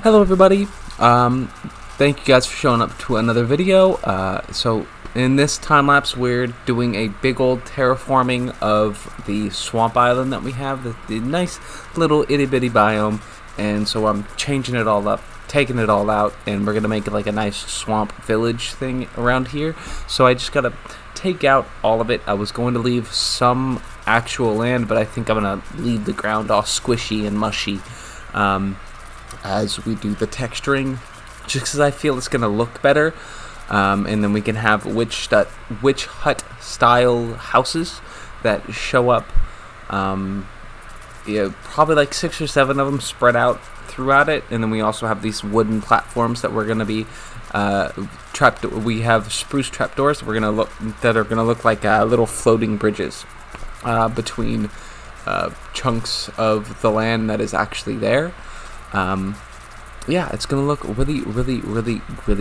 Hello everybody, thank you guys for showing up to another video. So in this time-lapse we're doing a big old terraforming of the swamp island that we have, the nice little itty-bitty biome, and so I'm changing it all up, taking it all out, and we're gonna make it like a nice swamp village thing around here. So I just gotta take out all of it. I was going to leave some actual land, but I think I'm gonna leave the ground all squishy and mushy as we do the texturing, just because I feel it's going to look better, and then we can have witch hut style houses that show up, probably like 6 or 7 of them spread out throughout it, and then we also have these wooden platforms that we're going to be trapped. We have spruce trapdoors that are going to look like little floating bridges between chunks of the land that is actually there. Yeah, it's gonna look really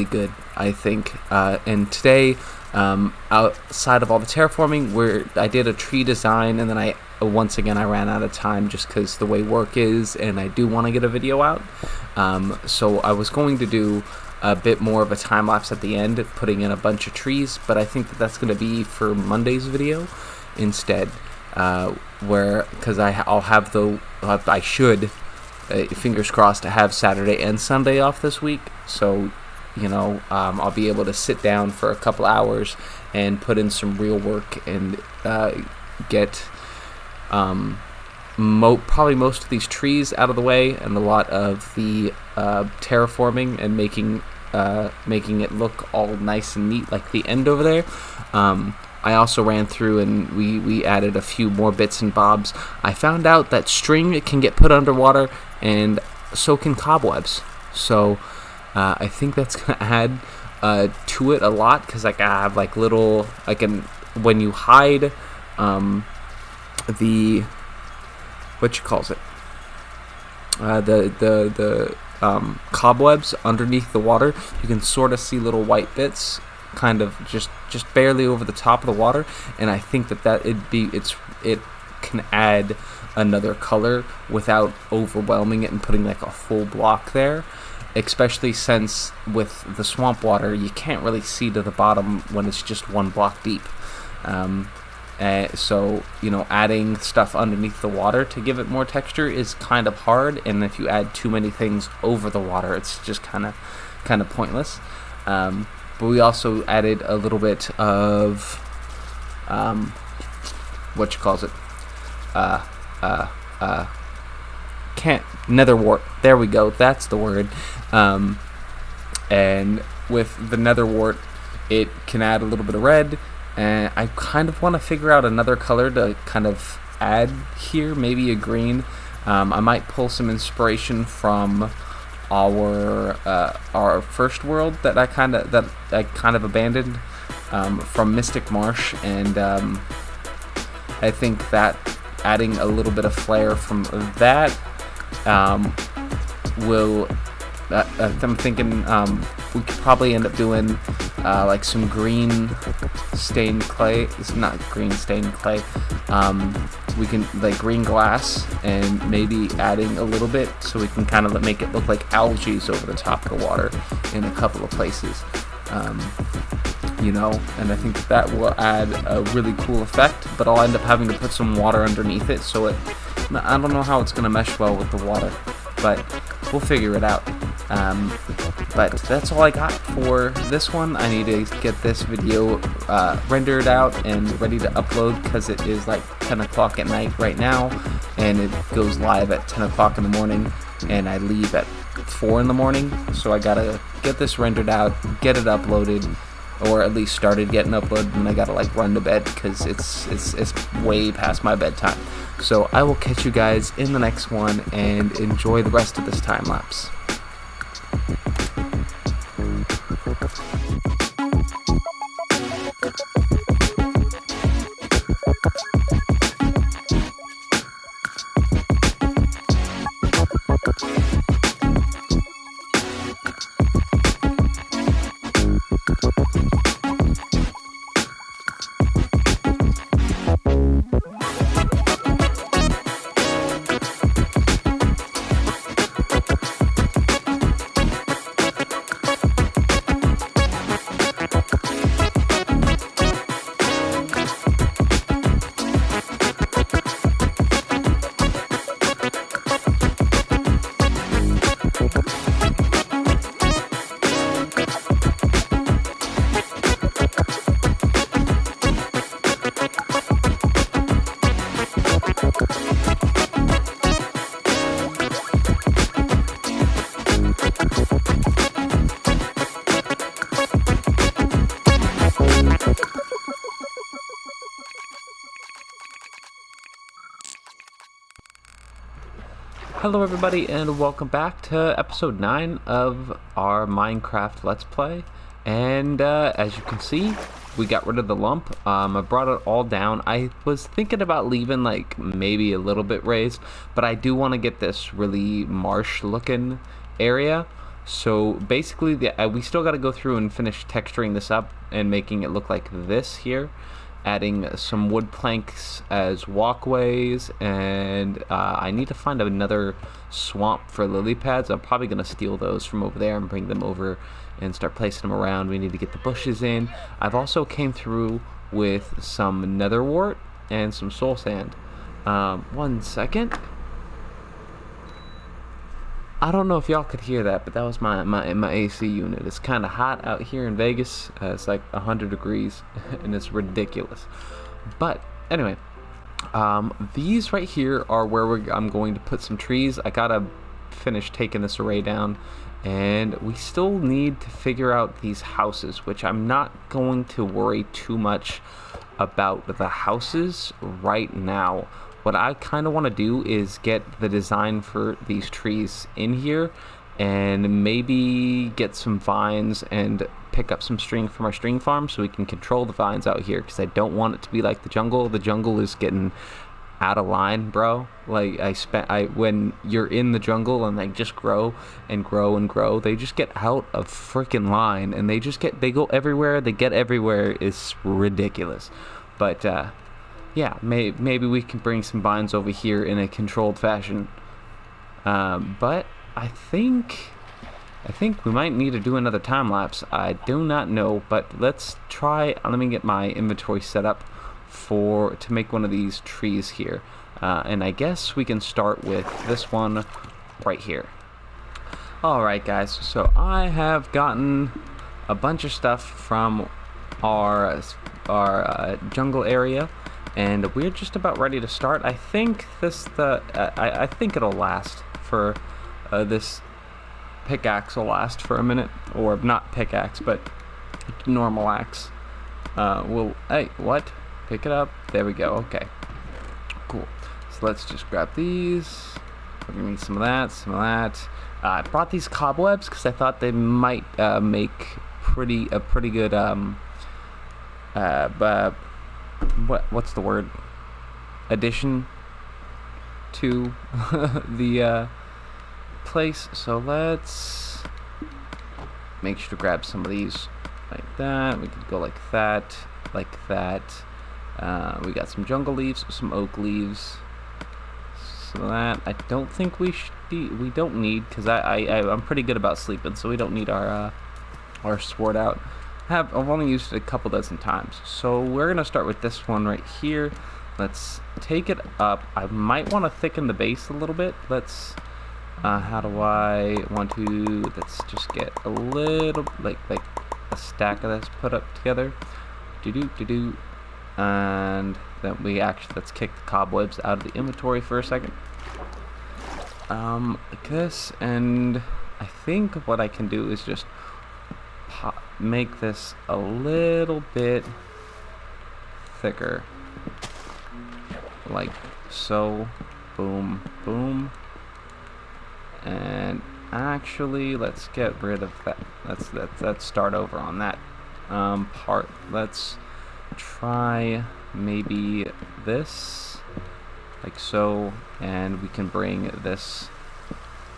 good, I think. And today, outside of all the terraforming, I did a tree design, and then I ran out of time just because the way work is, and I do want to get a video out. So I was going to do a bit more of a time lapse at the end, putting in a bunch of trees, but I think that's gonna be for Monday's video instead. Because I should. Fingers crossed to have Saturday and Sunday off this week, so I'll be able to sit down for a couple hours and put in some real work and get probably most of these trees out of the way and a lot of the terraforming and making it look all nice and neat like the end over there. I also ran through and we added a few more bits and bobs. I found out that string can get put underwater, and so can cobwebs. So I think that's gonna add to it a lot, because I have like little, when you hide the cobwebs underneath the water, you can sort of see little white bits kind of just barely over the top of the water, and I think that it can add another color without overwhelming it and putting like a full block there, especially since with the swamp water you can't really see to the bottom when it's just one block deep. So adding stuff underneath the water to give it more texture is kind of hard, and if you add too many things over the water, it's just kind of pointless. But we also added a little bit of nether wart. There we go. That's the word. And with the nether wart, it can add a little bit of red. And I kind of want to figure out another color to kind of add here. Maybe a green. I might pull some inspiration from our first world that I kind of abandoned, from Mystic Marsh, and I think that adding a little bit of flair from that will. I'm thinking we could probably end up doing like some green stained clay. It's not green stained clay. We can like green glass, and maybe adding a little bit so we can kind of make it look like algae over the top of the water in a couple of places. And I think that will add a really cool effect, but I'll end up having to put some water underneath it, so I don't know how it's going to mesh well with the water, but we'll figure it out. But that's all I got for this one. I need to get this video rendered out and ready to upload, because it is like 10 o'clock at night right now, and it goes live at 10 o'clock in the morning, and I leave at 4 in the morning, so I gotta get this rendered out, get it uploaded, or at least started getting uploaded, and I gotta run to bed because it's way past my bedtime. So I will catch you guys in the next one, and enjoy the rest of this time lapse. Hello everybody and welcome back to episode 9 of our Minecraft Let's Play. And as you can see, we got rid of the lump. I brought it all down. I was thinking about leaving like maybe a little bit raised, but I do want to get this really marsh looking area. So basically we still got to go through and finish texturing this up and making it look like this here. Adding some wood planks as walkways, and I need to find another swamp for lily pads. I'm probably going to steal those from over there and bring them over and start placing them around. We need to get the bushes in. I've also came through with some nether wart and some soul sand. 1 second. I don't know if y'all could hear that, but that was my AC unit. It's kind of hot out here in Vegas. It's like 100 degrees, and it's ridiculous. But anyway, these right here are where I'm going to put some trees. I gotta finish taking this array down, and we still need to figure out these houses, which I'm not going to worry too much about the houses right now. What I kind of want to do is get the design for these trees in here and maybe get some vines and pick up some string from our string farm so we can control the vines out here, because I don't want it to be like the jungle. The jungle is getting out of line, bro. Like when you're in the jungle and they just grow and grow and grow, they just get out of freaking line and they go everywhere. They get everywhere. It's ridiculous. But yeah, maybe we can bring some vines over here in a controlled fashion. But I think we might need to do another time lapse. I do not know, but let's try. Let me get my inventory set up to make one of these trees here. And I guess we can start with this one right here. Alright guys, so I have gotten a bunch of stuff from our jungle area, and we're just about ready to start. I think I think it'll last for this pickaxe will last for a minute, or not pickaxe, but normal axe. Hey, what? Pick it up. There we go. Okay, cool. So let's just grab these. We're gonna need some of that, some of that. I brought these cobwebs because I thought they might make a pretty good what's the word? Addition to the place. So let's make sure to grab some of these like that. We could go like that, like that. We got some jungle leaves, some oak leaves. So that I don't think we don't need, because I'm pretty good about sleeping, so we don't need our sword out. I've only used it a couple dozen times, so we're gonna start with this one right here. Let's take it up. I might want to thicken the base a little bit. Let's how do I want to? Let's just get a little like a stack of this put up together. And then let's kick the cobwebs out of the inventory for a second. Like this, and I think what I can do is just make this a little bit thicker, like so. Boom, boom. And actually, let's get rid of that. Let's start over on that part. Let's try maybe this, like so, and we can bring this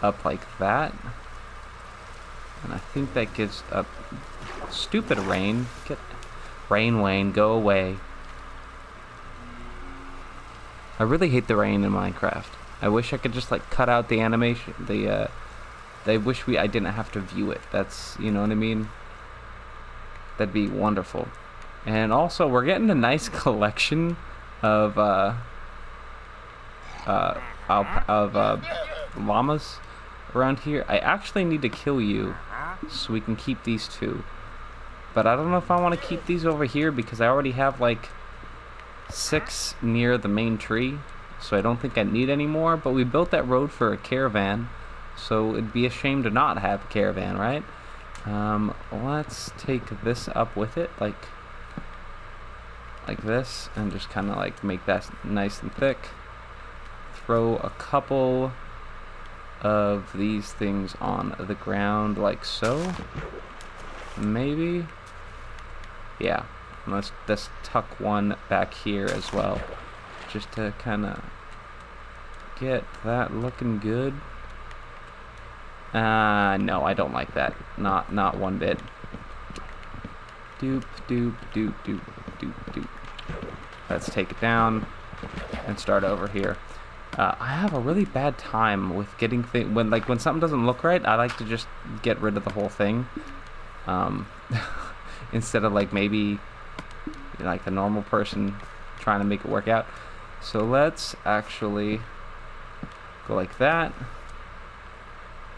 up like that. And I think that gives up. Stupid rain. Rain, Wayne, go away. I really hate the rain in Minecraft. I wish I could just like cut out the animation. I wish I didn't have to view it. That's, you know what I mean? That'd be wonderful. And also, we're getting a nice collection of llamas around here. I actually need to kill you so we can keep these two. But I don't know if I want to keep these over here because I already have like 6 near the main tree. So I don't think I need any more. But we built that road for a caravan, so it'd be a shame to not have a caravan, right? Let's take this up with it, like this, and just kind of like make that nice and thick. Throw a couple of these things on the ground like so. Maybe. Yeah. Let's tuck one back here as well, just to kind of get that looking good. No, I don't like that. Not one bit. Doop, doop, doop, doop, doop, doop. Let's take it down and start over here. I have a really bad time with getting when something doesn't look right. I like to just get rid of the whole thing, instead of like maybe like the normal person trying to make it work out. So let's actually go like that,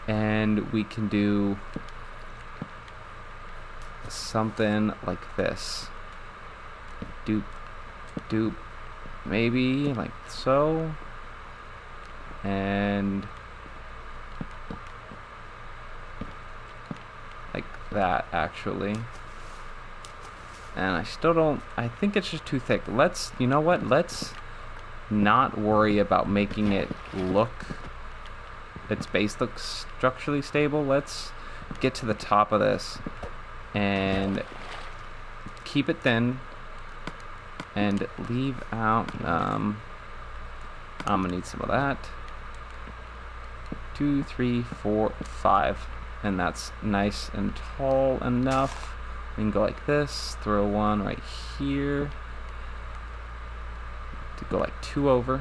and we can do something like this. Doop, doop, maybe like so, and like that actually. And I still don't, I think it's just too thick. You know what, let's not worry about making it look, its base looks structurally stable. Let's get to the top of this and keep it thin and leave out, I'm gonna need some of that. 2, 3, 4, 5, and that's nice and tall enough. We can go like this, throw one right here, to go like 2 over,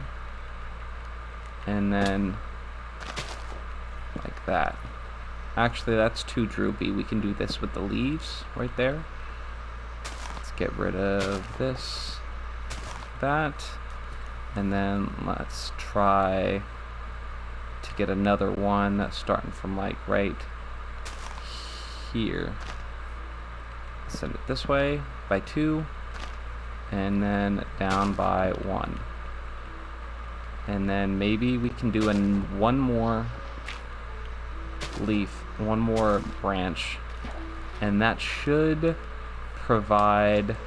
and then like that. Actually, that's too droopy. We can do this with the leaves right there. Let's get rid of this, that, and then let's try to get another one starting from like right here. Send it this way by 2, and then down by 1, and then maybe we can do one more leaf, one more branch, and that should provide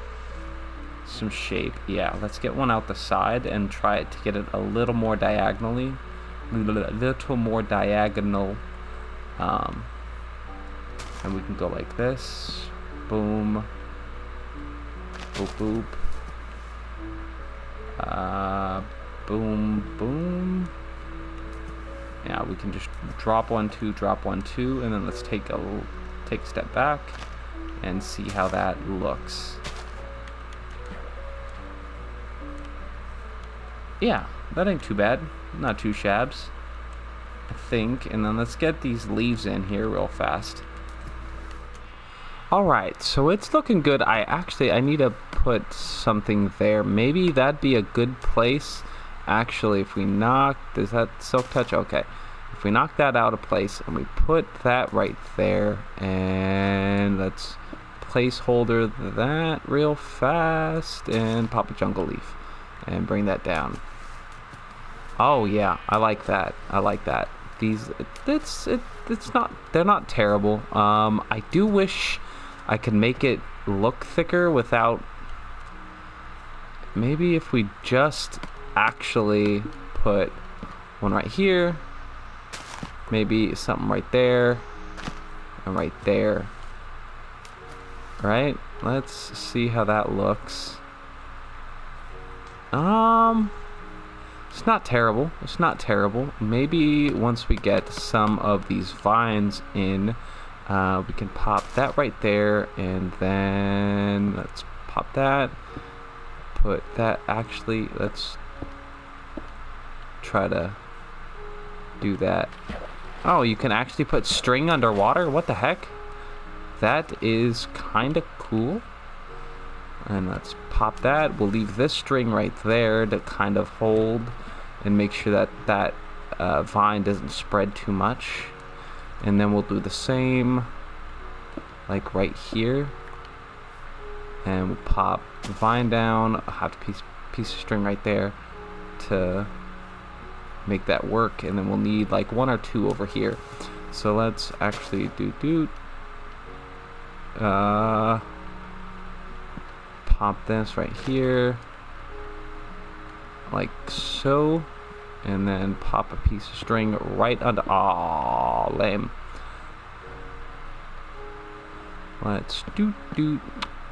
some shape. Yeah, let's get one out the side and try to get it a little more diagonally, and we can go like this. Boom. Boop, boop. Boom, boom. Yeah, we can just drop 1, 2, drop 1, 2, and then let's take a step back and see how that looks. Yeah, that ain't too bad. Not too shabs, I think. And then let's get these leaves in here real fast. Alright, so it's looking good. I need to put something there. Maybe that'd be a good place. Actually, if we knock, is that silk touch? Okay. If we knock that out of place and we put that right there, and let's placeholder that real fast and pop a jungle leaf and bring that down. Oh yeah, I like that. I like that. They're not terrible. I do wish I could make it look thicker without, maybe if we just actually put one right here, maybe something right there, and right there. Right? Let's see how that looks. It's not terrible. It's not terrible. Maybe once we get some of these vines in, we can pop that right there, and then let's pop that. Put that, actually, let's try to do that. Oh, you can actually put string underwater? What the heck? That is kind of cool. And let's pop that. We'll leave this string right there to kind of hold and make sure that that vine doesn't spread too much. And then we'll do the same like right here. And we'll pop the vine down. I'll have a piece of string right there to make that work. And then we'll need like 1 or 2 over here. So let's actually pop this right here like so, and then pop a piece of string right under. Aw, lame. Let's do,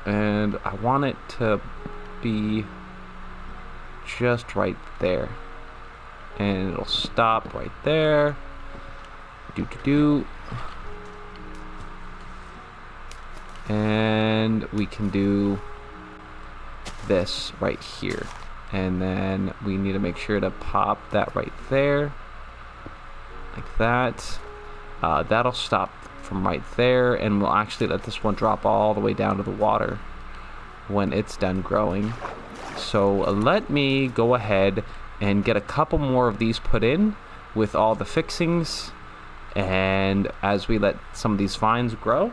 and I want it to be just right there, and it'll stop right there. And we can do this right here, and then we need to make sure to pop that right there, like that. That'll stop from right there, and we'll actually let this one drop all the way down to the water when it's done growing. So let me go ahead and get a couple more of these put in with all the fixings, and as we let some of these vines grow.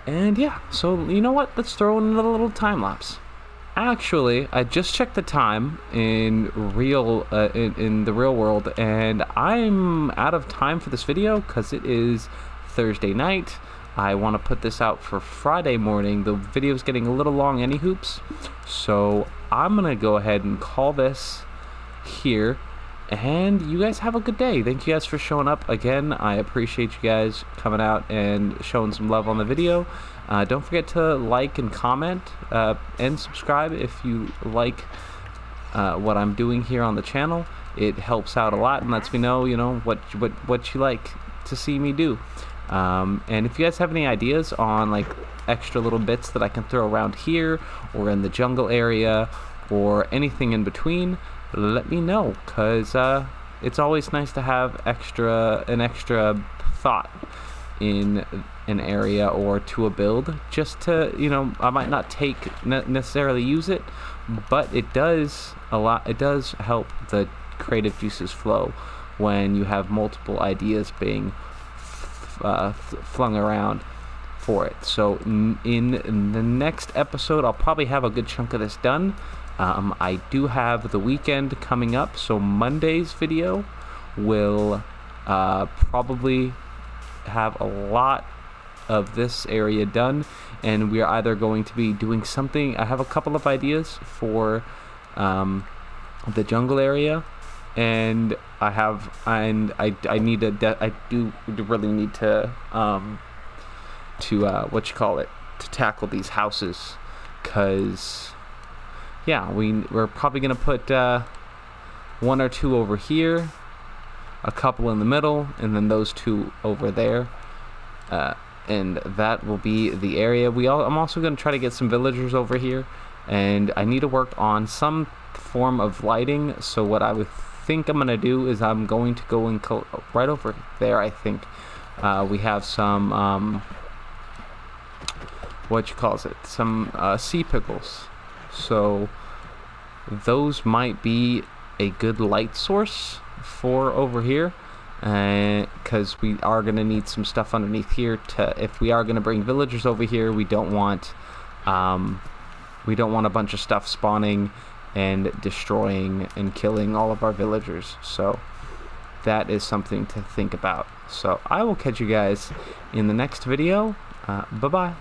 And yeah, so you know what, let's throw in another little time lapse. Actually, I just checked the time in the real world, and I'm out of time for this video because it is Thursday night. I want to put this out for Friday morning. The video is getting a little long any hoops, so I'm gonna go ahead and call this here, and you guys have a good day. Thank you guys for showing up again. I appreciate you guys coming out and showing some love on the video. Don't forget to like and comment and subscribe if you like what I'm doing here on the channel. It helps out a lot and lets me know, what you like to see me do. And if you guys have any ideas on like extra little bits that I can throw around here or in the jungle area or anything in between, let me know, because it's always nice to have an extra thought in an area or to a build, just to, I might not necessarily use it, but it does help the creative juices flow when you have multiple ideas being flung around for it. So in the next episode, I'll probably have a good chunk of this done. I do have the weekend coming up, so Monday's video will probably have a lot of this area done, and we are either going to be doing something. I have a couple of ideas for the jungle area, and I do really need to to tackle these houses, because yeah, we're probably gonna put one or two over here, a couple in the middle, and then those two over there, and that will be the area. I'm also gonna try to get some villagers over here, and I need to work on some form of lighting. So what I would think I'm gonna do is I'm going to go and right over there. I think we have some some sea pickles. So those might be a good light source for over here, because we are going to need some stuff underneath here if we are going to bring villagers over here. We don't want a bunch of stuff spawning and destroying and killing all of our villagers. So that is something to think about. So I will catch you guys in the next video. Bye bye.